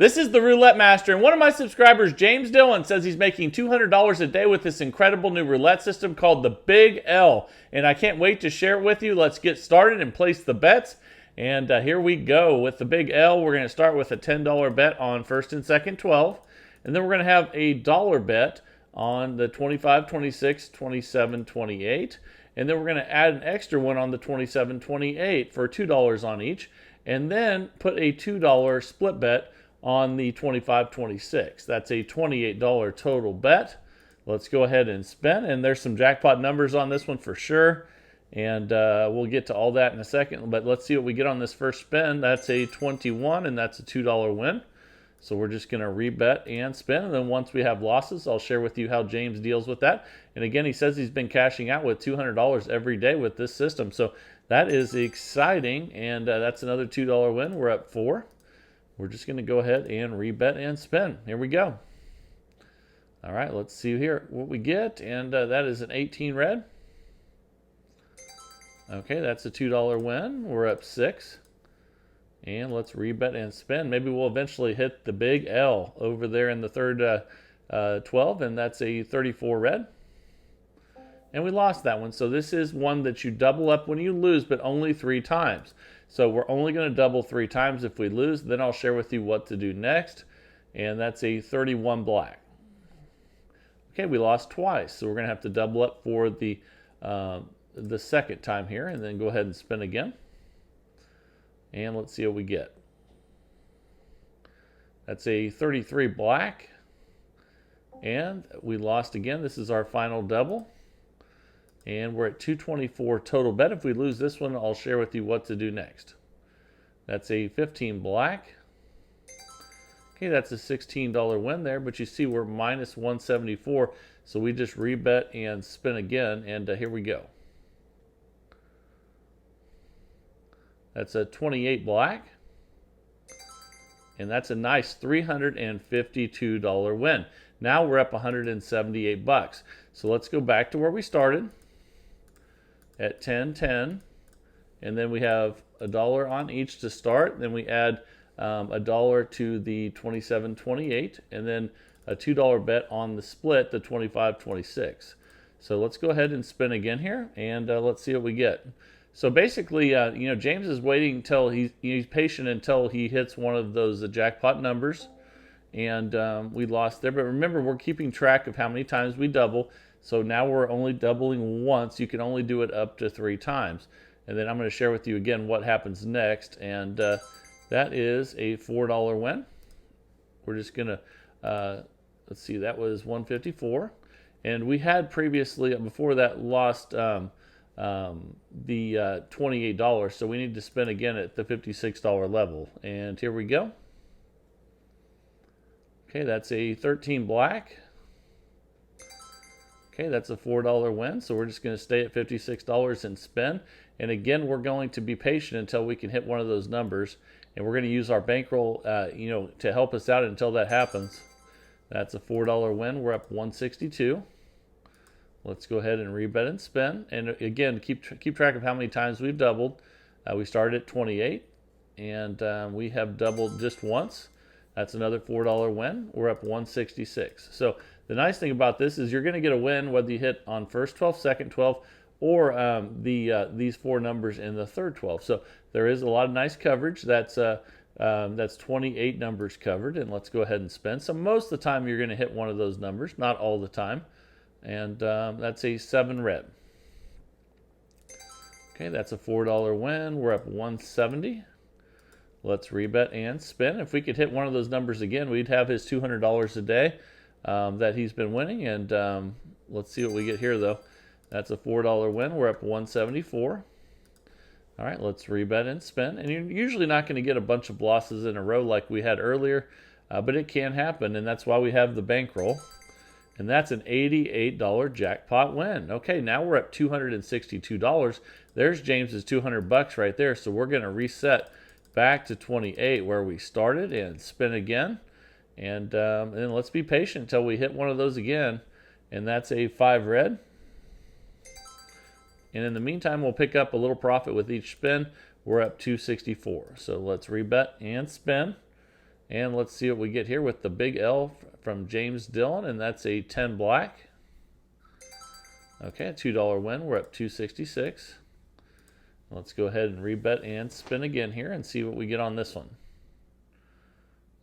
This is the Roulette Master, and one of my subscribers, James Dillon, says he's making $200 a day with this incredible new roulette system called the Big L. And I can't wait to share it with you. Let's get started and place the bets. And here we go. With the Big L, we're going to start with a $10 bet on first and second 12. And then we're going to have a dollar bet on the 25, 26, 27, 28. And then we're going to add an extra one on the 27, 28 for $2 on each. And then put a $2 split bet on the 25, 26. That's a $28 total bet. Let's go ahead and spin. And there's some jackpot numbers on this one for sure. And we'll get to all that in a second. But let's see what we get on this first spin. That's a 21, and that's a $2 win. So we're just going to rebet and spin. And then once we have losses, I'll share with you how James deals with that. And again, he says he's been cashing out with $200 every day with this system. So that is exciting. And that's another $2 win. We're up 4. We're just going to go ahead and rebet and spin. Here we go. All right, let's see here what we get. And that is an 18 red. Okay, that's a $2 win. We're up 6. And let's rebet and spin. Maybe we'll eventually hit the Big L over there in the third 12. And that's a 34 red. And we lost that one. So this is one that you double up when you lose, but only 3 times. So we're only going to double 3 times if we lose. Then I'll share with you what to do next. And that's a 31 black. Okay, we lost twice. So we're going to have to double up for the second time here. And then go ahead and spin again. And let's see what we get. That's a 33 black. And we lost again. This is our final double. And we're at 224 total bet. If we lose this one, I'll share with you what to do next. That's a 15 black. Okay, that's a $16 win there, but you see we're minus 174. So we just rebet and spin again, and here we go. That's a 28 black. And that's a nice $352 win. Now we're up 178 bucks. So let's go back to where we started at 10.10, and then we have $1 on each to start. Then we add $1 to the 27.28, and then a $2 bet on the split, the 25.26. So let's go ahead and spin again here, and let's see what we get. So basically, James is waiting until he's patient until he hits one of those jackpot numbers, and we lost there. But remember, we're keeping track of how many times we double. So now we're only doubling once. You can only do it up to 3 times. And then I'm going to share with you again what happens next. And that is a $4 win. We're just going to, let's see, that was 154. And we had previously, before that, lost the $28. So we need to spin again at the $56 level. And here we go. Okay, that's a 13 black. Okay, that's a $4 win, so we're just going to stay at $56 and spin. And again, we're going to be patient until we can hit one of those numbers. And we're going to use our bankroll, to help us out until that happens. That's a $4 win. We're up 162. Let's go ahead and rebet and spin. And again, keep track of how many times we've doubled. We started at 28, and we have doubled just once. That's another $4 win. We're up 166. So the nice thing about this is you're going to get a win whether you hit on first 12, second 12, or these 4 numbers in the third 12. So there is a lot of nice coverage. That's 28 numbers covered. And let's go ahead and spin. So most of the time you're going to hit one of those numbers, not all the time. And that's a 7 red. Okay, that's a $4 win. We're up 170. Let's rebet and spin. If we could hit one of those numbers again, we'd have his $200 a day that he's been winning. And let's see what we get here, though. That's a $4 win. We're up 174. All right, let's rebet and spin. And you're usually not going to get a bunch of losses in a row like we had earlier, but it can happen, and that's why we have the bankroll. And that's an $88 jackpot win. Okay, now we're at $262. There's James's 200 bucks right there. So we're going to reset back to 28 where we started and spin again. And then let's be patient until we hit one of those again. And that's a 5 red. And in the meantime, we'll pick up a little profit with each spin. We're up 264. So let's rebet and spin. And let's see what we get here with the big L from James Dillon, and that's a 10 black. Okay, a $2 win. We're up 266. Let's go ahead and rebet and spin again here and see what we get on this one.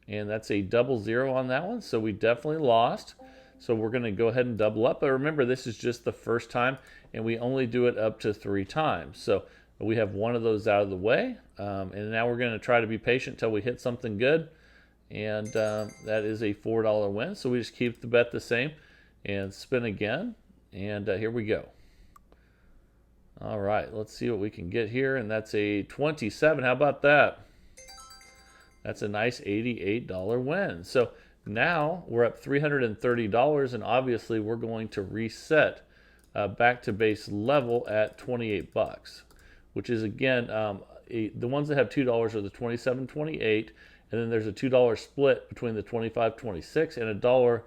And that's a 00 on that one, so we definitely lost. So we're going to go ahead and double up. But remember, this is just the first time, and we only do it up to 3 times. So we have one of those out of the way. And now we're going to try to be patient until we hit something good. And that is a $4 win. So we just keep the bet the same and spin again. And here we go. All right, let's see what we can get here. And that's a 27. How about that? That's a nice $88 win. So now we're up $330, and obviously we're going to reset back to base level at 28 bucks, which is again the ones that have $2 are the 27.28, and then there's a $2 split between the 25.26 and a dollar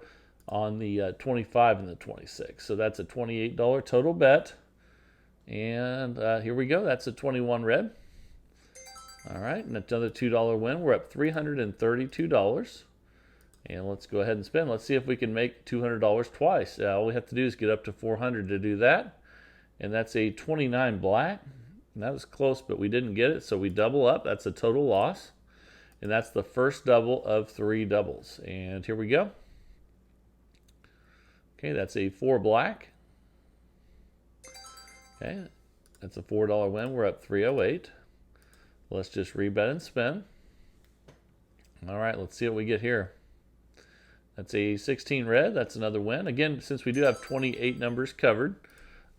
on the 25 and the 26. So that's a $28 total bet, and here we go. That's a 21 red. All right, and another $2 win. We're up $332. And let's go ahead and spin. Let's see if we can make $200 twice. All we have to do is get up to 400 to do that. And that's a 29 black. And that was close, but we didn't get it, so we double up. That's a total loss. And that's the first double of 3 doubles. And here we go. Okay, that's a 4 black. Okay, that's a $4 win. We're up 308. Let's just rebet and spin. All right, let's see what we get here. That's a 16 red. That's another win. Again, since we do have 28 numbers covered,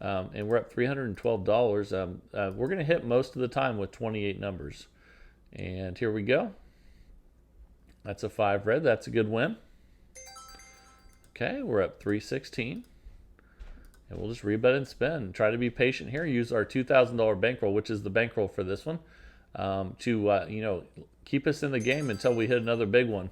and we're up $312, we're going to hit most of the time with 28 numbers. And here we go. That's a 5 red. That's a good win. Okay, we're up 316. And we'll just rebet and spin. Try to be patient here. Use our $2,000 bankroll, which is the bankroll for this one, to keep us in the game until we hit another big one.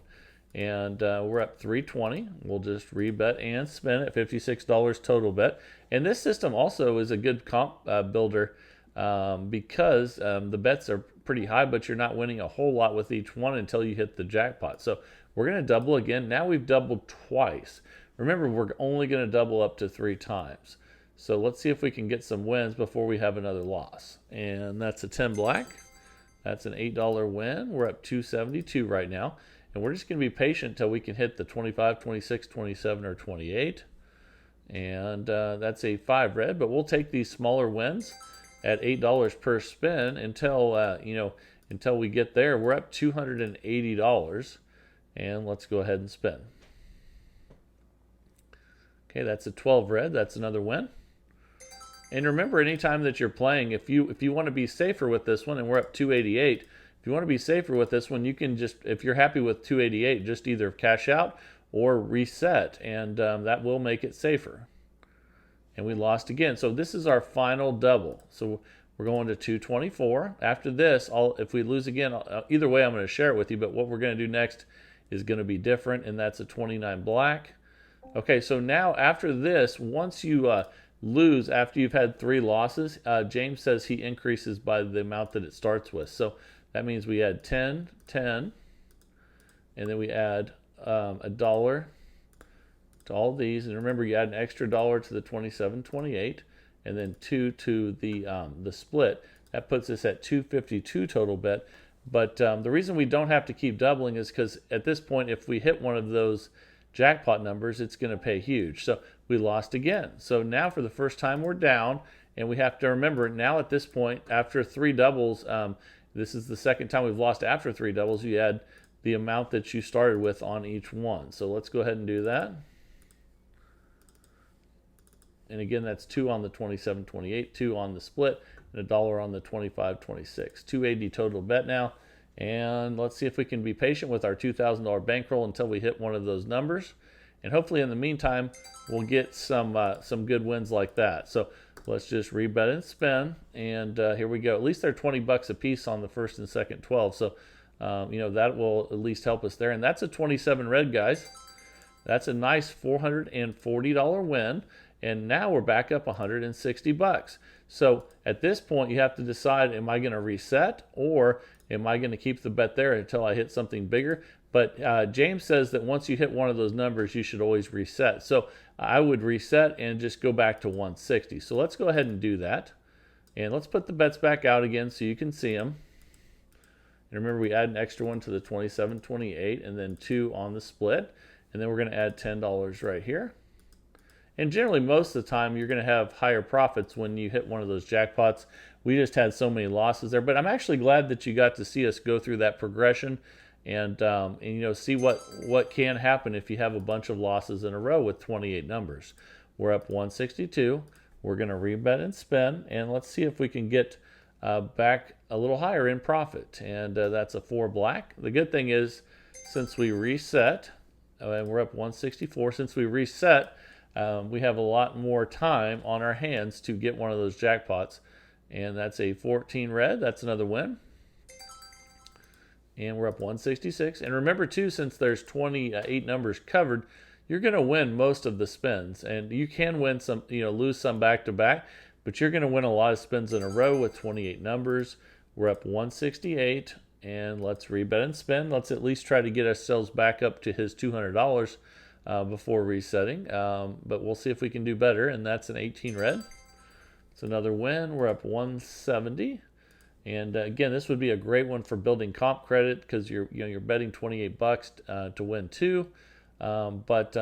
And we're up 320. We'll just rebet and spin at $56 total bet. And this system also is a good comp builder because the bets are pretty high, but you're not winning a whole lot with each one until you hit the jackpot. So we're going to double again. Now we've doubled twice. Remember, we're only going to double up to 3 times. So let's see if we can get some wins before we have another loss. And that's a 10 black. That's an $8 win. We're up 272 right now. And we're just going to be patient until we can hit the 25, 26, 27, or 28. And that's a 5 red. But we'll take these smaller wins at $8 per spin until until we get there. We're up $280. And let's go ahead and spin. Okay, that's a 12 red. That's another win. And remember, anytime that you're playing, if you want to be safer with this one, and we're up 288. If you want to be safer with this one, you can just, if you're happy with 288, just either cash out or reset, and that will make it safer. And we lost again. So this is our final double. So we're going to 224. After this, if we lose again, either way, I'm going to share it with you, but what we're going to do next is going to be different, and that's a 29 black. Okay, so now after this, once you lose after you've had 3 losses, James says he increases by the amount that it starts with. So that means we add 10, 10, and then we add $1 to all these. And remember, you add an extra $1 to the 27, 28, and then 2 to the split. That puts us at 252 total bet. But the reason we don't have to keep doubling is because at this point, if we hit one of those jackpot numbers, it's going to pay huge. So we lost again. So now for the first time, we're down, and we have to remember now at this point, after 3 doubles, this is the second time we've lost after 3 doubles. You add the amount that you started with on each one. So let's go ahead and do that. And again, that's 2 on the 27, 28, 2 on the split, and $1 on the 25, 26. 280 total bet now. And let's see if we can be patient with our $2,000 bankroll until we hit one of those numbers. And hopefully in the meantime, we'll get some good wins like that. So let's just rebet and spin. And here we go. At least they're 20 bucks a piece on the first and second 12. So, that will at least help us there. And that's a 27 red, guys. That's a nice $440 win. And now we're back up 160 bucks. So at this point, you have to decide, am I going to reset or am I going to keep the bet there until I hit something bigger? But James says that once you hit one of those numbers, you should always reset. So I would reset and just go back to 160. So let's go ahead and do that. And let's put the bets back out again so you can see them. And remember, we add an extra one to the 27, 28, and then 2 on the split. And then we're going to add $10 right here. And generally, most of the time, you're going to have higher profits when you hit one of those jackpots. We just had so many losses there. But I'm actually glad that you got to see us go through that progression and you know, see what can happen if you have a bunch of losses in a row with 28 numbers. We're up 162. We're going to rebet and spin, and let's see if we can get back a little higher in profit. And that's a 4 black. The good thing is, since we reset, and we're up 164, since we reset, we have a lot more time on our hands to get one of those jackpots. And that's a 14 red. That's another win. And we're up 166. And remember, too, since there's 28 numbers covered, you're going to win most of the spins. And you can win some, you know, lose some back-to-back, but you're going to win a lot of spins in a row with 28 numbers. We're up 168. And let's rebet and spin. Let's at least try to get ourselves back up to his $200 before resetting. But we'll see if we can do better. And that's an 18 red. It's another win. We're up 170. And again, this would be a great one for building comp credit because you're betting 28 bucks to win 2. But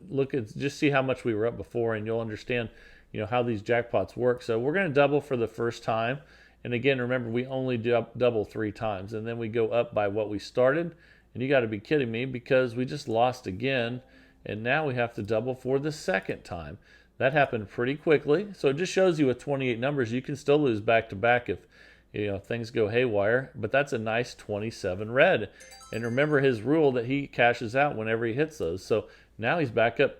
look at, just see how much we were up before, and you'll understand, you know, how these jackpots work. So we're going to double for the first time. And again, remember, we only double 3 times, and then we go up by what we started. And you got to be kidding me, because we just lost again, and now we have to double for the second time. That happened pretty quickly. So it just shows you with 28 numbers, you can still lose back-to-back if, you know, things go haywire. But that's a nice 27 red. And remember his rule that he cashes out whenever he hits those. So now he's back up.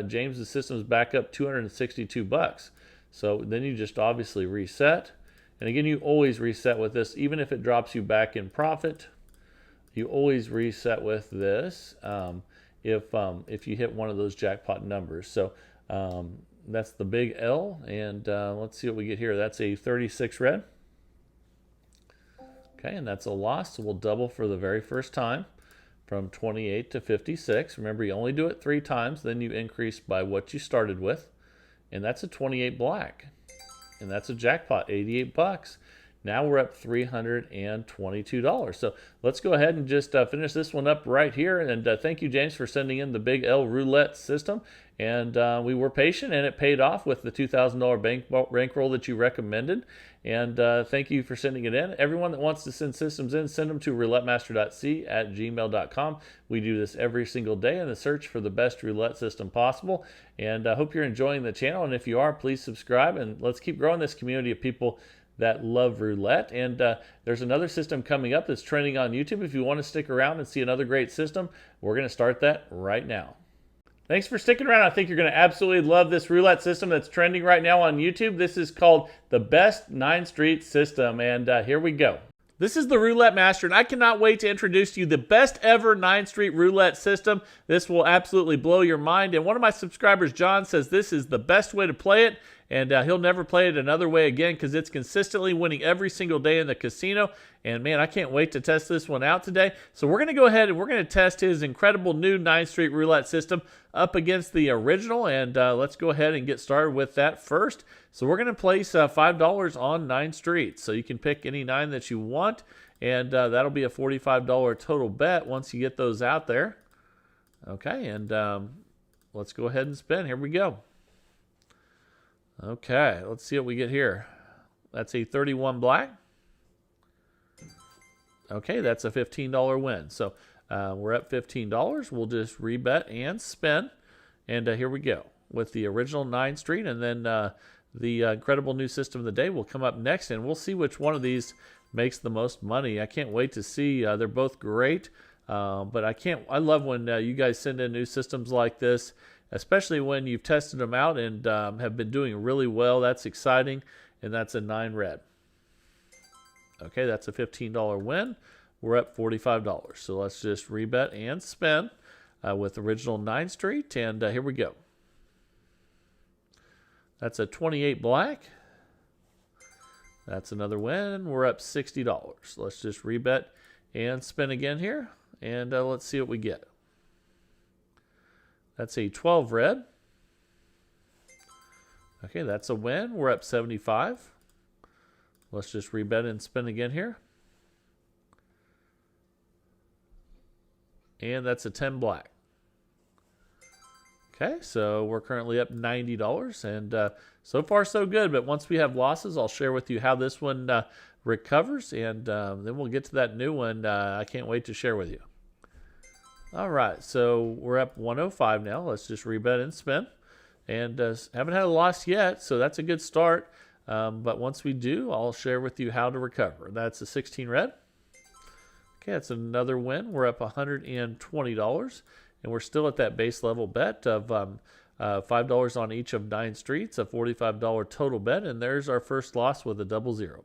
James's system is back up 262 bucks. So then you just obviously reset. And again, you always reset with this, even if it drops you back in profit. You always reset with this if you hit one of those jackpot numbers. So that's the big L, and let's see what we get here. That's a 36 red. Okay, and that's a loss, so we'll double for the very first time from 28 to 56. Remember, you only do it 3 times, then you increase by what you started with, and that's a 28 black, and that's a jackpot, 88 bucks. Now we're up $322. So let's go ahead and just finish this one up right here. And thank you, James, for sending in the Big L Roulette system. And we were patient, and it paid off with the $2,000 bankroll that you recommended. And thank you for sending it in. Everyone that wants to send systems in, send them to roulettemaster.c@gmail.com. We do this every single day in the search for the best roulette system possible. And I hope you're enjoying the channel. And if you are, please subscribe. And let's keep growing this community of people that love roulette. And there's another system coming up that's trending on YouTube. If you want to stick around and see another great system, we're going to start that right now. Thanks for sticking around. I think you're going to absolutely love this roulette system that's trending right now on YouTube. This is called the Best 9 Street System, and here we go. This is the Roulette Master, and I cannot wait to introduce to you the best ever 9 Street roulette system. This will absolutely blow your mind, and one of my subscribers, John, says this is the best way to play it, and he'll never play it another way again because it's consistently winning every single day in the casino. And man, I can't wait to test this one out today. So we're going to go ahead and we're going to test his incredible new 9 Street roulette system up against the original. And let's go ahead and get started with that first. So we're going to place $5 on 9 Street. So you can pick any 9 that you want. And that'll be a $45 total bet once you get those out there. Okay, and let's go ahead and spin. Here we go. Okay, let's see what we get here. That's a 31 black. Okay, that's a $15 win. So we're at $15. We'll just rebet and spin. And here we go with the original 9 Street. And then the incredible new system of the day will come up next. And we'll see which one of these makes the most money. I can't wait to see. They're both great. But I love when you guys send in new systems like this, especially when you've tested them out and have been doing really well. That's exciting. And that's a 9 red. Okay, that's a $15 win. We're up $45. So let's just rebet and spin with original 9 Street. And here we go. That's a 28 black. That's another win. We're up $60. Let's just rebet And spin again here. And let's see what we get. That's a 12 red. Okay, that's a win. We're up 75. Let's just rebet and spin again here. And that's a 10 black. Okay, so we're currently up $90, and so far so good. But once we have losses, I'll share with you how this one recovers, and then we'll get to that new one. I can't wait to share with you. All right, so we're up 105 now. Let's just rebet and spin. And haven't had a loss yet, so that's a good start. But once we do, I'll share with you how to recover. That's a 16 red. Okay, that's another win. We're up $120. And we're still at that base level bet of $5 on each of 9 streets, a $45 total bet. And there's our first loss with a 00.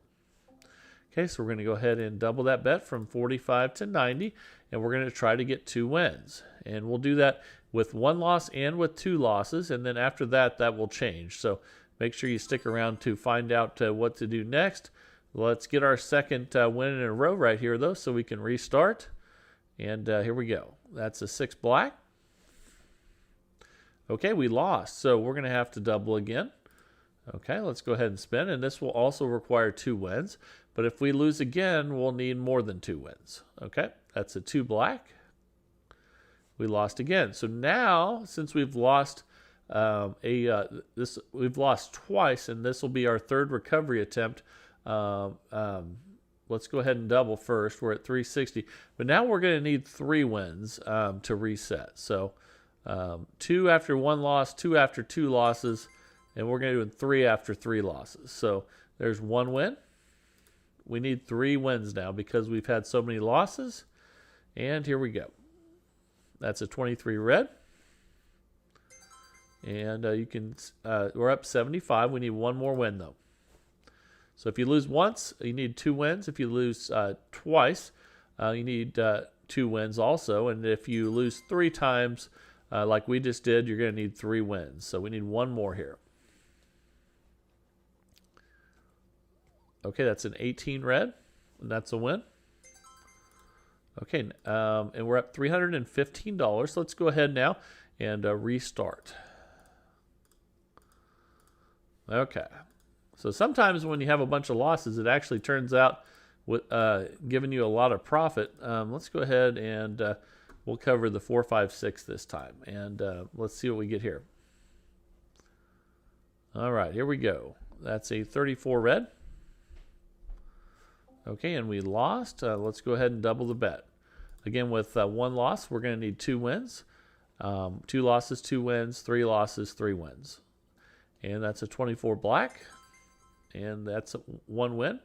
Okay, so we're going to go ahead and double that bet from 45 to 90. And we're going to try to get 2 wins. And we'll do that with 1 loss and with 2 losses. And then after that, that will change. So make sure you stick around to find out what to do next. Let's get our second win in a row right here, though, so we can restart. And here we go. That's a 6 black. Okay, we lost, so we're going to have to double again. Okay, let's go ahead and spin, and this will also require 2 wins. But if we lose again, we'll need more than 2 wins. Okay, that's a 2 black. We lost again. So now, since we've lost we've lost twice, and this will be our 3rd recovery attempt. Let's go ahead and double first. We're at 360. But now we're going to need 3 wins to reset. So 2 after 1 loss, 2 after 2 losses, and we're going to do 3 after 3 losses. So there's 1 win. We need 3 wins now because we've had so many losses. And here we go. That's a 23 red. And we're up 75. We need 1 more win, though. So if you lose once, you need 2 wins. If you lose twice, you need 2 wins also. And if you lose 3 times, like we just did, you're going to need 3 wins. So we need 1 more here. Okay, that's an 18 red, and that's a win. Okay, and we're up $315. Let's go ahead now and restart. Okay. So sometimes when you have a bunch of losses, it actually turns out with giving you a lot of profit. Let's go ahead and we'll cover the 4, 5, 6 this time. And let's see what we get here. All right, here we go. That's a 34 red. Okay, and we lost. Let's go ahead and double the bet. Again, with 1 loss, we're going to need 2 wins. 2 losses, 2 wins. 3 losses, 3 wins. And that's a 24 black. And that's 1 win.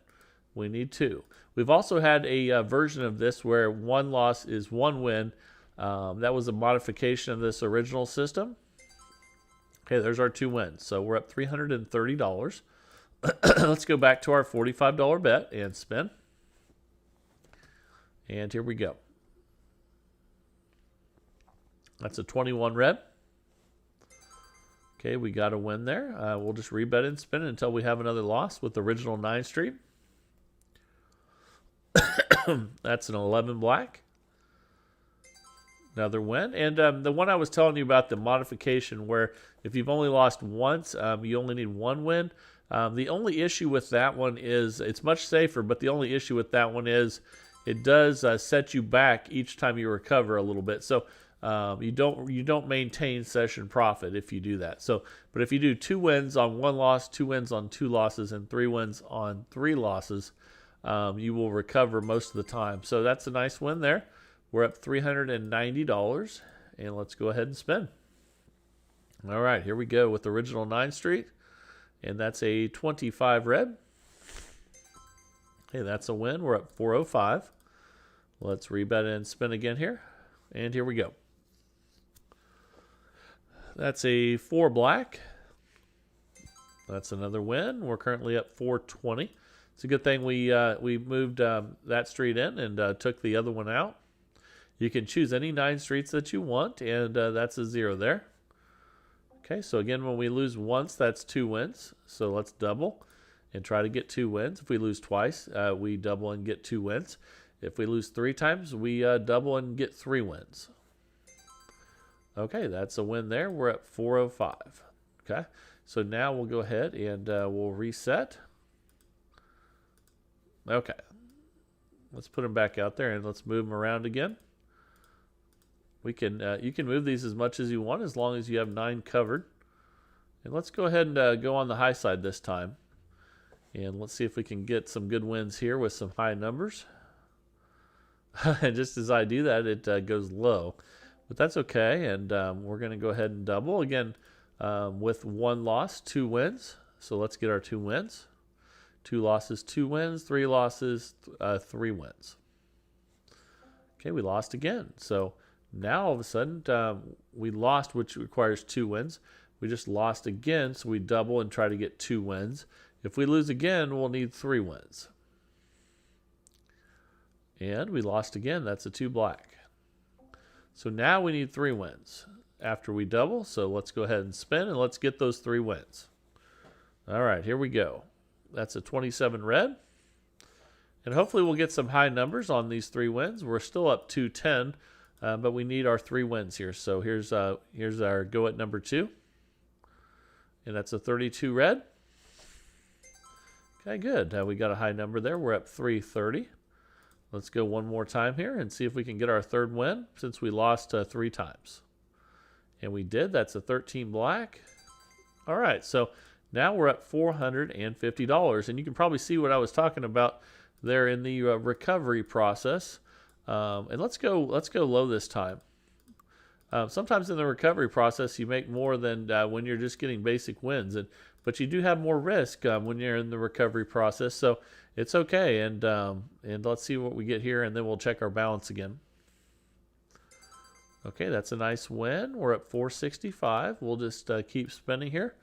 We need 2. We've also had a version of this where 1 loss is 1 win. That was a modification of this original system. Okay, there's our 2 wins. So we're up $330. Let's go back to our $45 bet and spin. And here we go. That's a 21 red. Okay, we got a win there. We'll just rebet and spin until we have another loss with the original 9 street. That's an 11 black. Another win. And the one I was telling you about, the modification where if you've only lost once, you only need 1 win. The only issue with that one is it's much safer, but the only issue with that one is it does set you back each time you recover a little bit. So you don't maintain session profit if you do that. So, but if you do 2 wins on 1 loss, 2 wins on 2 losses, and 3 wins on 3 losses, you will recover most of the time. So that's a nice win there. We're up $390, and let's go ahead and spin. All right, here we go with the original 9 street, and that's a 25 red. Okay, that's a win. We're up 405. Let's rebet and spin again here, and here we go. That's a 4 black. That's another win. We're currently up 420. It's a good thing we moved that street in and took the other one out. You can choose any 9 streets that you want, and that's a 0 there. Okay, so again, when we lose once, that's 2 wins. So let's double and try to get 2 wins. If we lose twice, we double and get 2 wins. If we lose 3 times, we double and get 3 wins. Okay, that's a win there. We're at 405. Okay, so now we'll go ahead and we'll reset. Okay, let's put them back out there and let's move them around again. We can you can move these as much as you want as long as you have 9 covered. And let's go ahead and go on the high side this time. And let's see if we can get some good wins here with some high numbers. And just as I do that, it goes low. But that's okay, and we're going to go ahead and double. Again, with 1 loss, 2 wins. So let's get our 2 wins. 2 losses, 2 wins. 3 losses, 3 wins. Okay, we lost again. So now all of a sudden, we lost, which requires 2 wins. We just lost again, so we double and try to get 2 wins. If we lose again, we'll need 3 wins. And we lost again. That's a 2 black. So now we need 3 wins after we double. So let's go ahead and spin and let's get those 3 wins. All right, here we go. That's a 27 red. And hopefully we'll get some high numbers on these 3 wins. We're still up 210, but we need our 3 wins here. So here's our go at number 2. And that's a 32 red. Okay, good. We got a high number there. We're up 330. Let's go one more time here and see if we can get our 3rd win since we lost 3 times. And we did. That's a 13 black. All right, so now we're at $450. And you can probably see what I was talking about there in the recovery process. And let's go low this time. Sometimes in the recovery process, you make more than when you're just getting basic wins. But you do have more risk when you're in the recovery process. So it's okay. And let's see what we get here, and then we'll check our balance again. Okay, that's a nice win. We're at 465. We'll just keep spinning here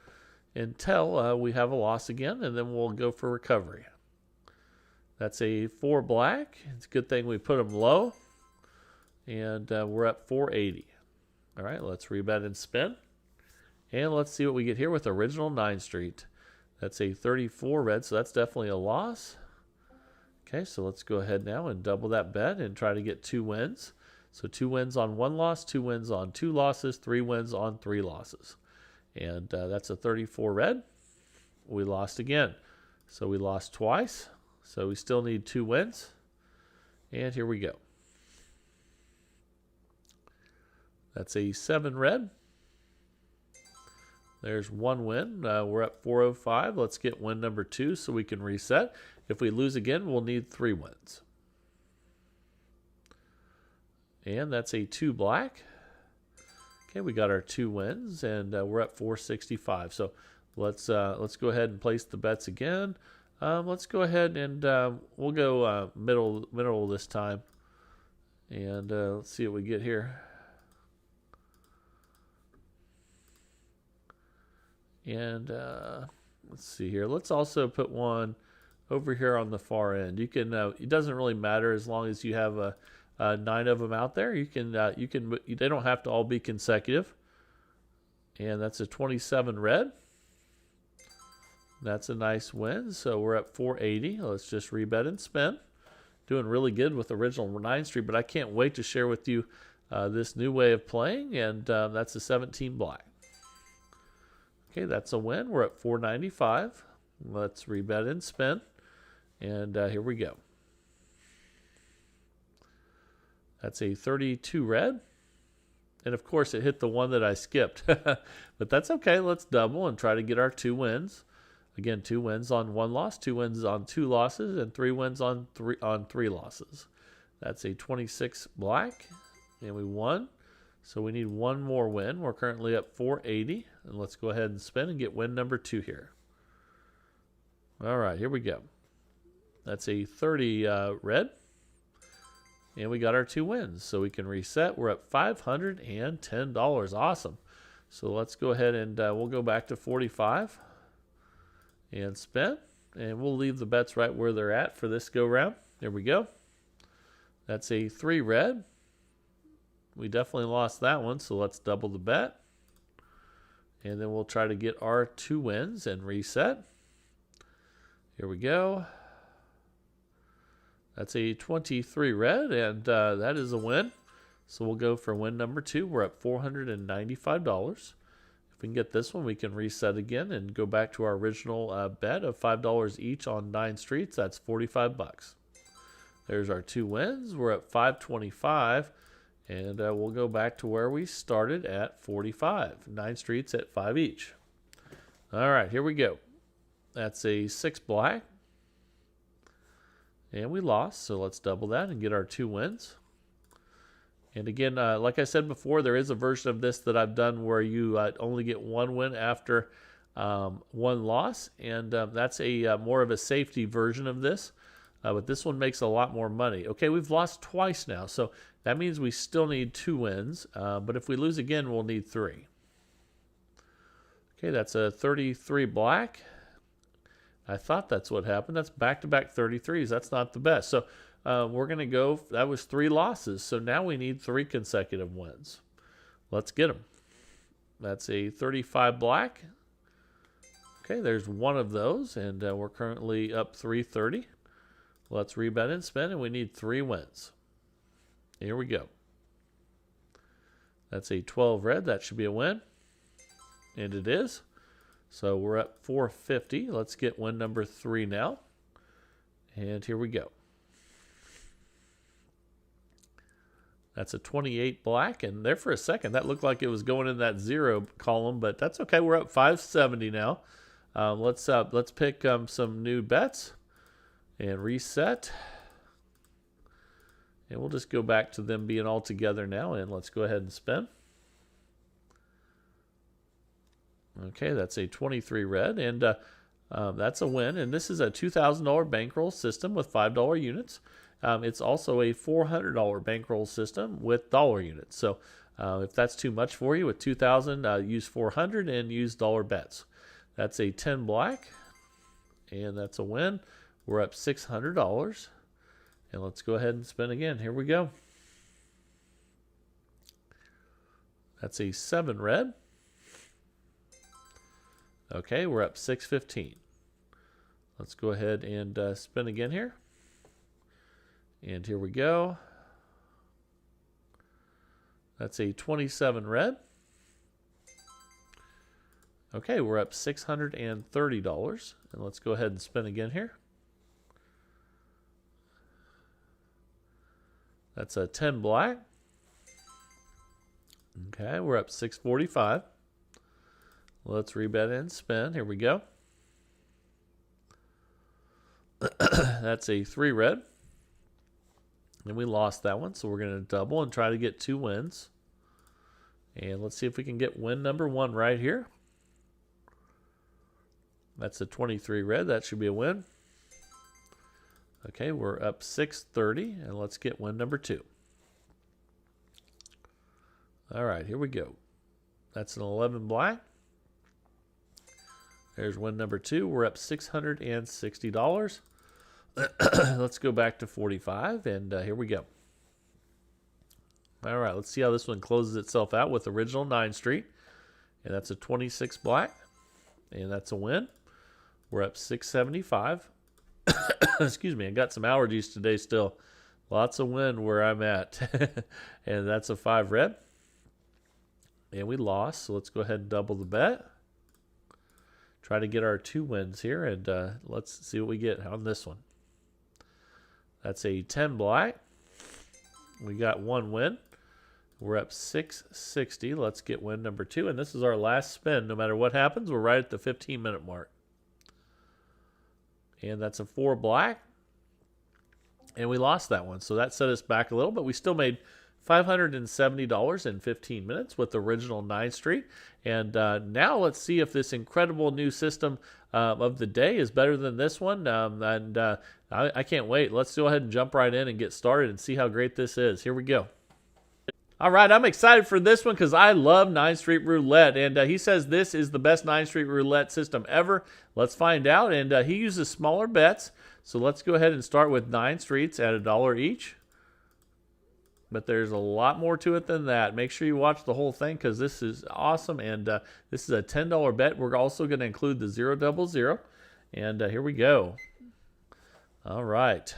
until we have a loss again, and then we'll go for recovery. That's a 4 black. It's a good thing we put them low. And we're at 480. All right, let's rebet and spin. And let's see what we get here with original 9th Street. That's a 34 red, so that's definitely a loss. Okay, so let's go ahead now and double that bet and try to get 2 wins. So 2 wins on 1 loss, 2 wins on 2 losses, 3 wins on 3 losses. And that's a 34 red. We lost again. So we lost twice. So we still need 2 wins. And here we go. That's a 7 red. There's 1 win. We're at 405. Let's get win number 2 so we can reset. If we lose again, we'll need 3 wins. And that's a 2 black. Okay, we got our 2 wins, and we're at 465. So let's go ahead and place the bets again. Let's go ahead and we'll go middle this time. And let's see what we get here. And let's see here. Let's also put one over here on the far end. You can. It doesn't really matter as long as you have 9 of them out there. You can. They don't have to all be consecutive. And that's a 27 red. That's a nice win. So we're at 480. Let's just rebet and spin. Doing really good with original 9th Street, but I can't wait to share with you this new way of playing. And that's a 17 black. Okay, that's a win. We're at 495. Let's rebet and spin. And here we go. That's a 32 red. And of course, it hit the one that I skipped. But that's okay. Let's double and try to get our 2 wins. Again, 2 wins on 1 loss, 2 wins on 2 losses, and 3 wins on 3 losses. That's a 26 black. And we won. So we need 1 more win. We're currently at 480. And let's go ahead and spin and get win number 2 here. All right, here we go. That's a 30 red. And we got our 2 wins. So we can reset. We're at $510. Awesome. So let's go ahead and we'll go back to 45 and spin. And we'll leave the bets right where they're at for this go round. There we go. That's a 3 red. We definitely lost that one, so let's double the bet. And then we'll try to get our 2 wins and reset. Here we go. That's a 23 red, and that is a win. So we'll go for win number 2. We're up $495. If we can get this one, we can reset again and go back to our original bet of $5 each on 9 streets. That's 45 bucks. There's our 2 wins. We're at 525, and we'll go back to where we started at 45. 9 streets at 5 each. All right, here we go. That's a 6 black, and we lost, so let's double that and get our 2 wins. And again, like I said before, there is a version of this that I've done where you only get 1 win after 1 loss, and that's a more of a safety version of this. But this one makes a lot more money. Okay, we've lost twice now, so that means we still need 2 wins. But if we lose again, we'll need 3. Okay, that's a 33 black. I thought that's what happened. That's back-to-back 33s. That's not the best. So we're going to go, that was 3 losses. So now we need 3 consecutive wins. Let's get them. That's a 35 black. Okay, there's 1 of those, and we're currently up 330. Let's rebet and spin, and we need 3 wins. Here we go. That's a 12 red. That should be a win. And it is. So we're up 450. Let's get win number 3 now. And here we go. That's a 28 black. And there for a second, that looked like it was going in that 0 column, but that's okay. We're up 570 now. Let's pick some new bets and reset. And we'll just go back to them being all together now, and let's go ahead and spin. Okay, that's a 23 red, and that's a win. And this is a $2,000 bankroll system with $5 units. It's also a $400 bankroll system with dollar units. So if that's too much for you with $2,000, use 400 and use dollar bets. That's a 10 black, and that's a win. We're up $600. And let's go ahead and spin again. Here we go. That's a 7 red. Okay, we're up 615. Let's go ahead and spin again here. And here we go. That's a 27 red. Okay, we're up $630. And let's go ahead and spin again here. That's a 10 black. Okay, we're up 645. Let's rebet and spin. Here we go. That's a 3 red. And we lost that one, so we're going to double and try to get 2 wins. And let's see if we can get win number 1 right here. That's a 23 red. That should be a win. Okay, we're up 630, and let's get win number 2. All right, here we go. That's an 11 black. There's win number 2. We're up $660. Let's go back to 45, and here we go. All right, let's see how this one closes itself out with original 9 street. And that's a 26 black, and that's a win. We're up 675. Excuse me, I got some allergies today still. Lots of wind where I'm at. And that's a 5 red. And we lost, so let's go ahead and double the bet. Try to get our 2 wins here, and let's see what we get on this one. That's a 10 black. We got 1 win. We're up 660. Let's get win number 2, and this is our last spin. No matter what happens, we're right at the 15-minute mark. And that's a 4 black. And we lost that one. So that set us back a little, but we still made $570 in 15 minutes with the original 9 street. And now let's see if this incredible new system of the day is better than this one. I can't wait. Let's go ahead and jump right in and get started and see how great this is. Here we go. All right, I'm excited for this one because I love 9 Street Roulette. And he says this is the best 9 Street Roulette system ever. Let's find out. And he uses smaller bets. So let's go ahead and start with 9 streets at $1 each. But there's a lot more to it than that. Make sure you watch the whole thing because this is awesome. And this is a $10 bet. We're also going to include the 000. And here we go. All right.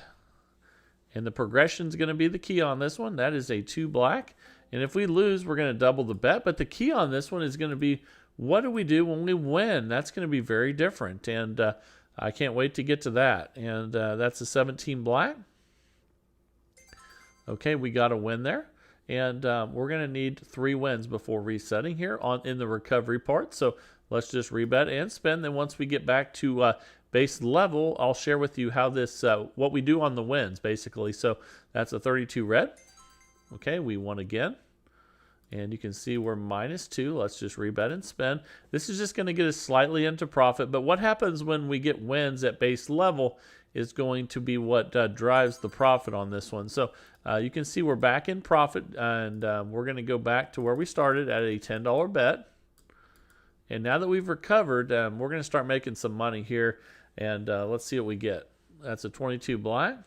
And the progression is going to be the key on this one. That is a 2 black. And if we lose, we're going to double the bet. But the key on this one is going to be, what do we do when we win? That's going to be very different. And I can't wait to get to that. And that's a 17 black. Okay, we got a win there. And we're going to need 3 wins before resetting here in the recovery part. So let's just rebet and spin. Then once we get back to base level, I'll share with you how this, what we do on the wins, basically. So that's a 32 red. Okay, we won again. And you can see we're -2. Let's just rebet and spin. This is just going to get us slightly into profit. But what happens when we get wins at base level is going to be what drives the profit on this one. So you can see we're back in profit. And we're going to go back to where we started at a $10 bet. And now that we've recovered, we're going to start making some money here. And let's see what we get. That's a 22 black.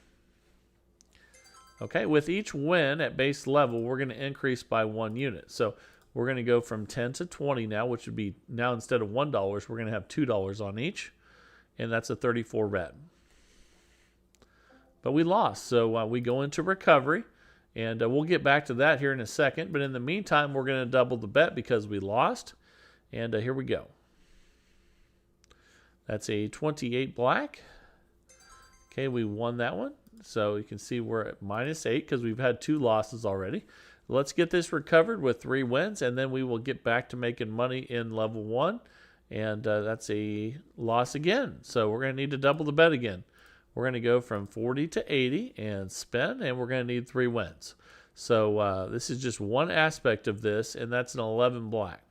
Okay, with each win at base level, we're going to increase by 1 unit. So we're going to go from 10 to 20 now, which would be, now instead of $1, we're going to have $2 on each. And that's a 34 red. But we lost, so we go into recovery. And we'll get back to that here in a second. But in the meantime, we're going to double the bet because we lost. And here we go. That's a 28 black. Okay, we won that one. So you can see we're at -8 because we've had 2 losses already. Let's get this recovered with 3 wins, and then we will get back to making money in level 1. And that's a loss again. So we're going to need to double the bet again. We're going to go from 40 to 80 and spin, and we're going to need 3 wins. So this is just one aspect of this, and that's an 11 black.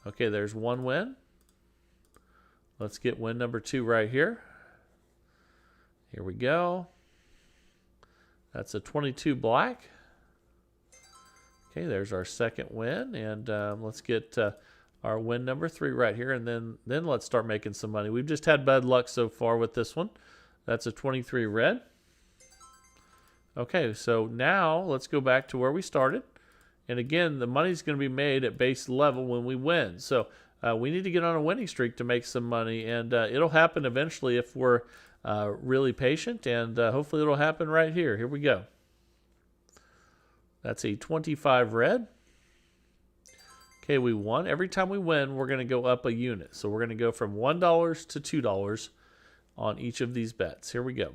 Okay, there's 1 win. Let's get win number 2 right here. Here we go. That's a 22 black. Okay, there's our second win. And let's get our win number 3 right here. And then let's start making some money. We've just had bad luck so far with this one. That's a 23 red. Okay, so now let's go back to where we started. And again, the money's going to be made at base level when we win. So we need to get on a winning streak to make some money. And it'll happen eventually if we're really patient, and hopefully it'll happen right here. Here we go. That's a 25 red. Okay, we won. Every time we win, we're going to go up a unit. So we're going to go from $1 to $2 on each of these bets. Here we go.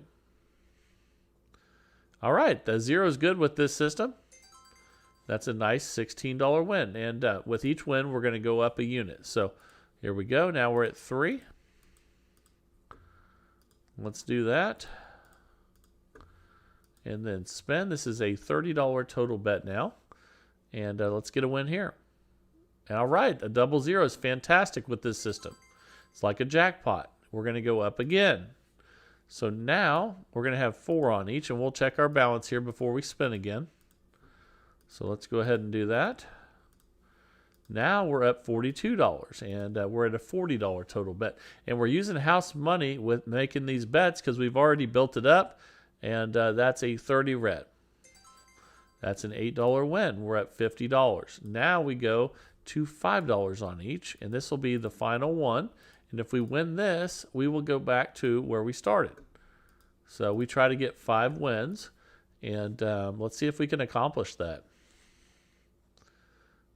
All right, the 0 is good with this system. That's a nice $16 win. And with each win, we're going to go up a unit. So here we go. Now we're at 3. Let's do that. And then spend. This is a $30 total bet now. And let's get a win here. All right, a double 0 is fantastic with this system. It's like a jackpot. We're going to go up again. So now we're going to have 4 on each, and we'll check our balance here before we spin again. So let's go ahead and do that. Now we're up $42, and we're at a $40 total bet. And we're using house money with making these bets because we've already built it up, and that's a 30 red. That's an $8 win. We're at $50. Now we go to $5 on each, and this will be the final one. And if we win this, we will go back to where we started. So we try to get 5 wins, and let's see if we can accomplish that.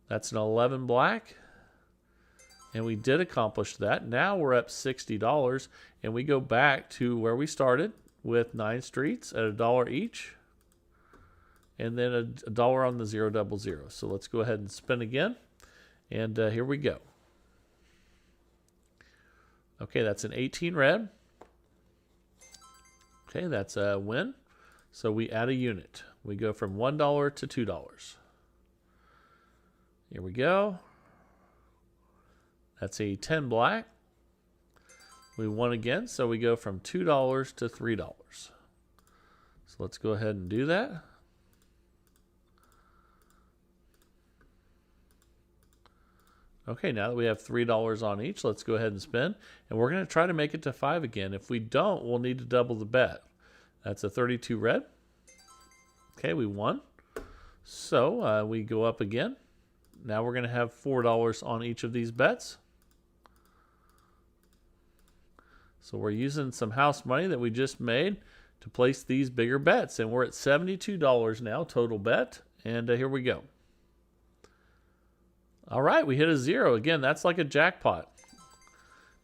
That's an 11 black, and we did accomplish that. Now we're up $60, and we go back to where we started with 9 streets at $1 each, and then $1 on the 0 double 0. So let's go ahead and spin again, and here we go. Okay, that's an 18 red. Okay, that's a win. So we add a unit. We go from $1 to $2. Here we go. That's a 10 black. We won again, so we go from $2 to $3. So let's go ahead and do that. Okay, now that we have $3 on each, let's go ahead and spin. And we're going to try to make it to 5 again. If we don't, we'll need to double the bet. That's a 32 red. Okay, we won. So we go up again. Now we're going to have $4 on each of these bets. So we're using some house money that we just made to place these bigger bets. And we're at $72 now, total bet. And here we go. All right, we hit a 0. Again, that's like a jackpot.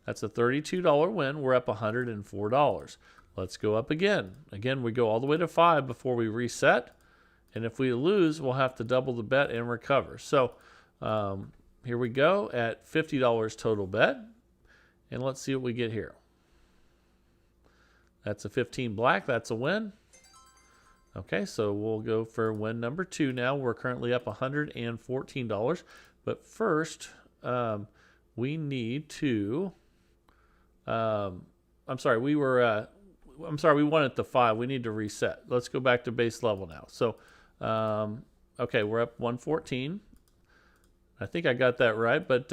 That's a $32 win. We're up $104. Let's go up again. Again, we go all the way to 5 before we reset. And if we lose, we'll have to double the bet and recover. So here we go at $50 total bet. And let's see what we get here. That's a 15 black. That's a win. Okay, so we'll go for win number 2 now. We're currently up $114. But first, we need to... I'm sorry, we won at the 5. We need to reset. Let's go back to base level now. So, okay, we're up 114. I think I got that right, but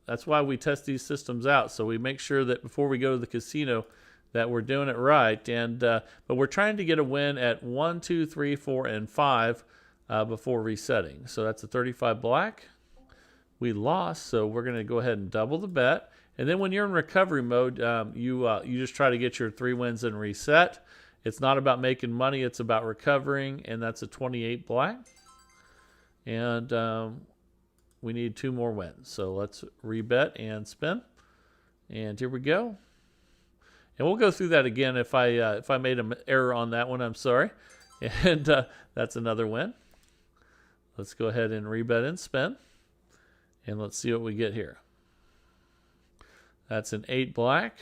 that's why we test these systems out. So we make sure that before we go to the casino that we're doing it right. And but we're trying to get a win at 1, 2, 3, 4, and 5 before resetting. So that's a 35 black. We lost, so we're going to go ahead and double the bet. And then when you're in recovery mode, you just try to get your 3 wins and reset. It's not about making money. It's about recovering, and that's a 28 black. And we need 2 more wins. So let's rebet and spin. And here we go. And we'll go through that again. If I made an error on that one, I'm sorry. And that's another win. Let's go ahead and rebet and spin. And let's see what we get here. That's an 8 black.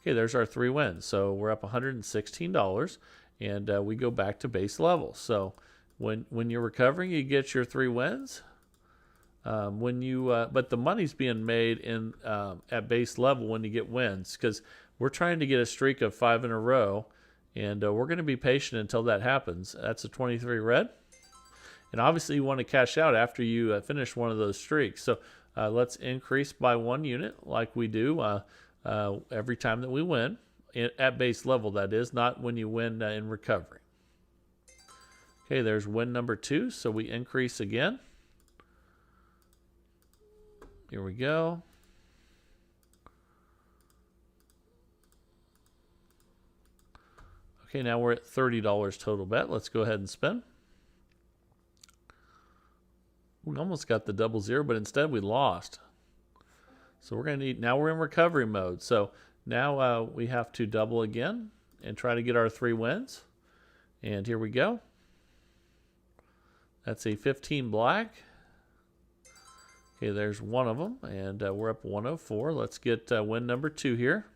Okay, there's our 3 wins. So we're up $116, and we go back to base level. So when you're recovering, you get your 3 wins. But the money's being made in at base level when you get wins, because we're trying to get a streak of 5 in a row, and we're going to be patient until that happens. That's a 23 red. And obviously you want to cash out after you finish one of those streaks. So let's increase by 1 unit like we do every time that we win. At base level, that is, not when you win in recovery. Okay, there's win number 2. So we increase again. Here we go. Okay, now we're at $30 total bet. Let's go ahead and spin. We almost got the double 0, but instead we lost. So we're going to need, now we're in recovery mode. So now we have to double again and try to get our 3 wins. And here we go. That's a 15 black. Okay, there's one of them, and we're up 104. Let's get win number 2 here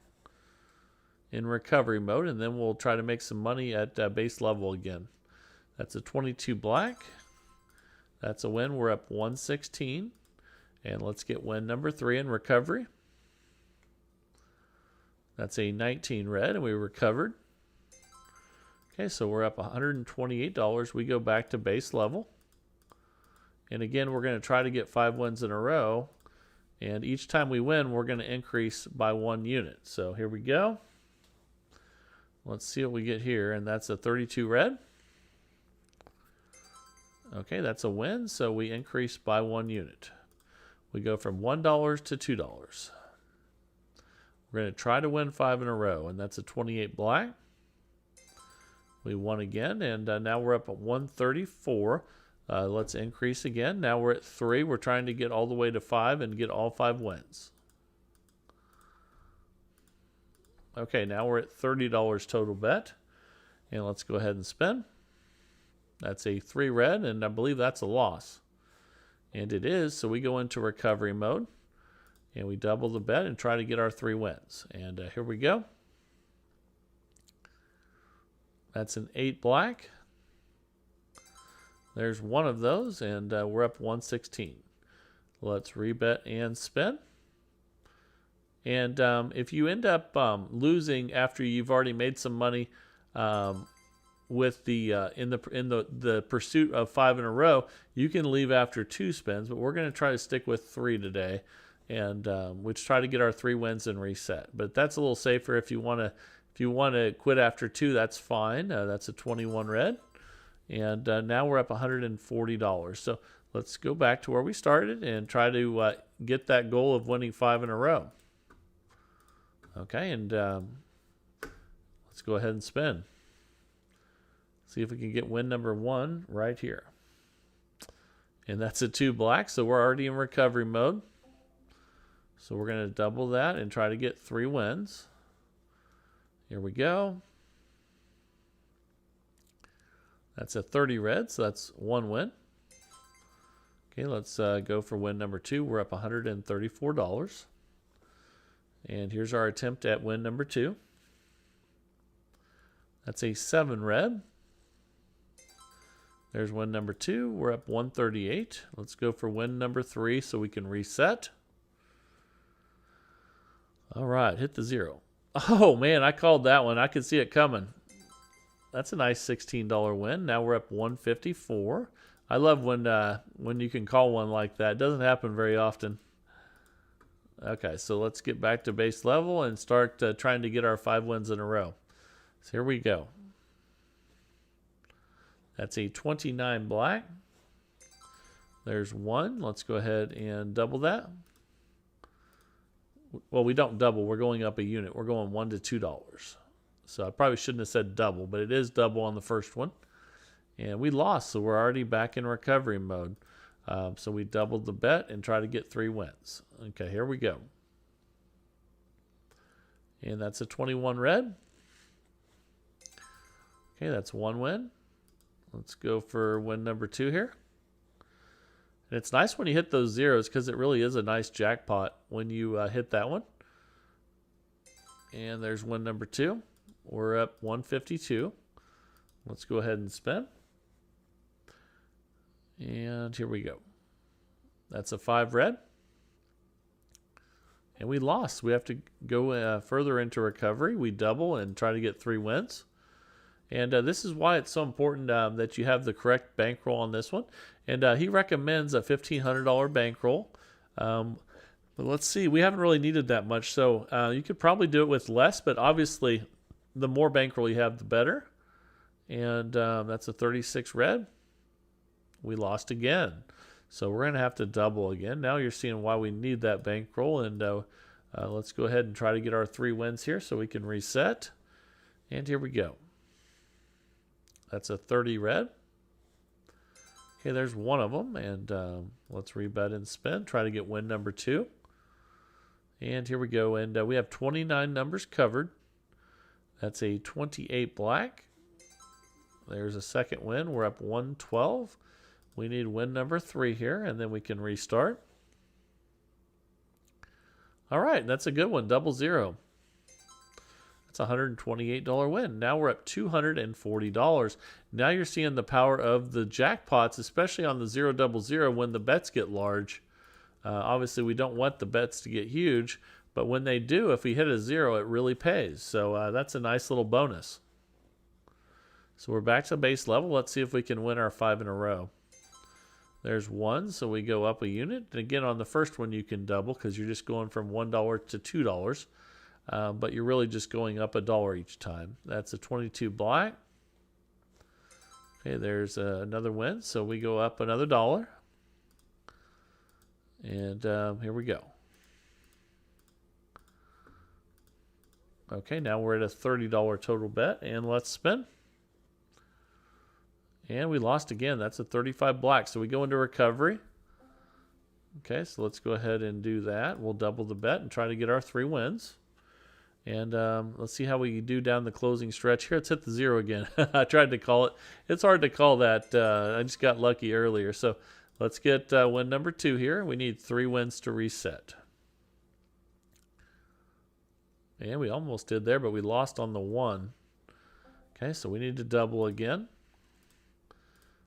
in recovery mode, and then we'll try to make some money at base level again. That's a 22 black. That's a win. We're up 116. And let's get win number 3 in recovery. That's a 19 red, and we recovered. Okay, so we're up $128. We go back to base level. And again, we're going to try to get 5 wins in a row. And each time we win, we're going to increase by 1 unit. So here we go. Let's see what we get here. And that's a 32 red. Okay, that's a win, so we increase by 1 unit. We go from $1 to $2. We're going to try to win 5 in a row, and that's a 28 black. We won again, and now we're up at 134. Let's increase again. Now we're at 3. We're trying to get all the way to 5 and get all 5 wins. Okay, now we're at $30 total bet, and let's go ahead and spin. That's a 3 red, and I believe that's a loss. And it is, so we go into recovery mode. And we double the bet and try to get our 3 wins. And here we go. That's an 8 black. There's one of those, and we're up 116. Let's rebet and spin. And if you end up losing after you've already made some money, with the in the pursuit of 5 in a row, you can leave after 2 spins, but we're going to try to stick with 3 today, and which try to get our 3 wins and reset. But that's a little safer. If you want to quit after 2, that's fine. That's a 21 red, and now we're up $140. So let's go back to where we started and try to get that goal of winning 5 in a row. Okay, and let's Let's go ahead and spin. See if we can get win number 1 right here. And that's a 2 black, so we're already in recovery mode. So we're going to double that and try to get 3 wins. Here we go. That's a 30 red, so that's 1 win. Okay, let's go for win number 2. We're up $134. And here's our attempt at win number 2. That's a 7 red. There's win number 2. We're up 138. Let's go for win number 3 so we can reset. All right, hit the 0. Oh, man, I called that one. I could see it coming. That's a nice $16 win. Now we're up 154. I love when you can call one like that. It doesn't happen very often. Okay, so let's get back to base level and start trying to get our 5 wins in a row. So here we go. That's a 29 black. There's 1. Let's go ahead and double that. Well, we don't double. We're going up a unit. We're going $1 to $2. So I probably shouldn't have said double, but it is double on the first one. And we lost, so we're already back in recovery mode. So we doubled the bet and try to get 3 wins. Okay, here we go. And that's a 21 red. Okay, that's 1 win. Let's go for win number 2 here. And it's nice when you hit those zeros because it really is a nice jackpot when you hit that one. And there's win number 2. We're up 152. Let's go ahead and spin. And here we go. That's a 5 red. And we lost. We have to go further into recovery. We double and try to get 3 wins. And this is why it's so important that you have the correct bankroll on this one. And he recommends a $1,500 bankroll. But let's see. We haven't really needed that much. So you could probably do it with less. But obviously, the more bankroll you have, the better. And that's a 36 red. We lost again. So we're going to have to double again. Now you're seeing why we need that bankroll. And let's go ahead and try to get our 3 wins here so we can reset. And here we go. That's a 30 red. Okay, there's one of them. And let's rebet and spin. Try to get win number 2. And here we go. And we have 29 numbers covered. That's a 28 black. There's a second win. We're up 112. We need win number 3 here, and then we can restart. All right, that's a good one. Double 0. That's a $128 win. Now we're up $240. Now you're seeing the power of the jackpots, especially on the 000 when the bets get large. Obviously, we don't want the bets to get huge, but when they do, if we hit a 0, it really pays. So that's a nice little bonus. So we're back to base level. Let's see if we can win our 5 in a row. There's 1, so we go up a unit. And again, on the first one, you can double because you're just going from $1 to $2. But you're really just going up $1 each time. That's a 22 black. Okay, there's another win. So we go up another $1. And here we go. Okay, now we're at a $30 total bet. And let's spin. And we lost again. That's a 35 black. So we go into recovery. Okay, so let's go ahead and do that. We'll double the bet and try to get our 3 wins. And let's see how we do down the closing stretch. Here, let's hit the 0 again. I tried to call it. It's hard to call that. I just got lucky earlier. So let's get win number 2 here. We need 3 wins to reset. And we almost did there, but we lost on the 1. Okay, so we need to double again.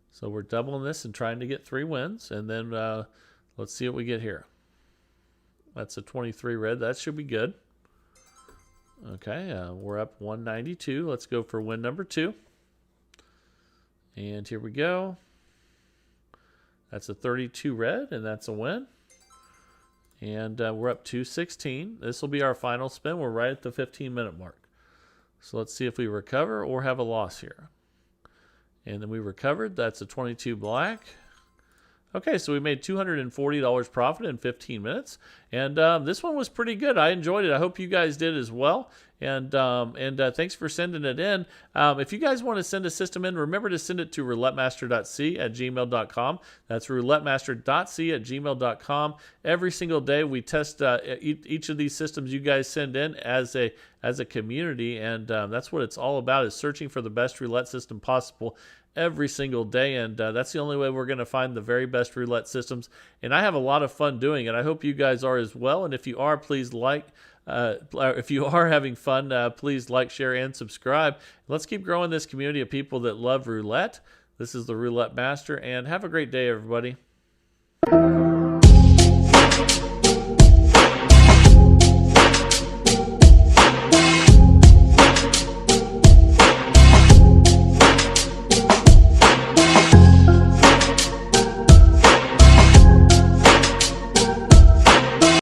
So we're doubling this and trying to get 3 wins. And then let's see what we get here. That's a 23 red. That should be good. Okay, we're up 192. Let's go for win number 2. And here we go. That's a 32 red, and that's a win. And we're up 216. This will be our final spin. We're right at the 15-minute mark. So let's see if we recover or have a loss here. And then we recovered. That's a 22 black. Okay, so we made $240 profit in 15 minutes. And this one was pretty good. I enjoyed it. I hope you guys did as well. And thanks for sending it in. If you guys want to send a system in, remember to send it to roulettemaster.c@gmail.com. That's roulettemaster.c@gmail.com. Every single day we test each of these systems you guys send in as a community, and that's what it's all about, is searching for the best roulette system possible every single day. And that's the only way we're going to find the very best roulette systems. And I have a lot of fun doing it. I hope you guys are as well. And if you are, please if you are having fun, please like, share, and subscribe. Let's keep growing this community of people that love roulette. This is the Roulette Master, and have a great day, everybody.